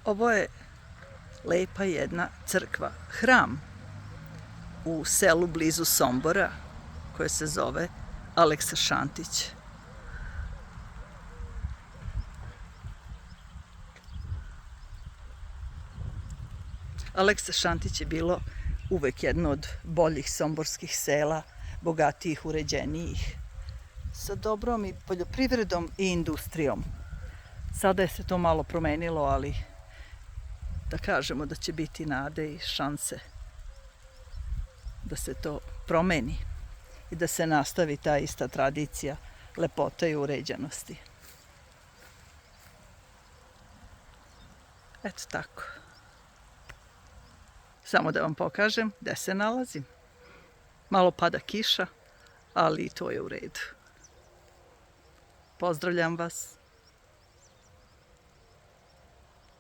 Ovo je lepa jedna crkva, hram u selu blizu Sombora koje se zove Aleksa Šantić. Aleksa Šantić je bilo uvek jedno od boljih somborskih sela, bogatijih, uređenijih, sa dobrom i poljoprivredom i industrijom. Sada je se to malo promenilo, ali da kažemo da će biti nade i šanse da se to promeni i da se nastavi ta ista tradicija lepote i uređenosti. Eto tako. Samo da vam pokažem gde se nalazim. Malo pada kiša, ali i to je u redu. Pozdravljam vas.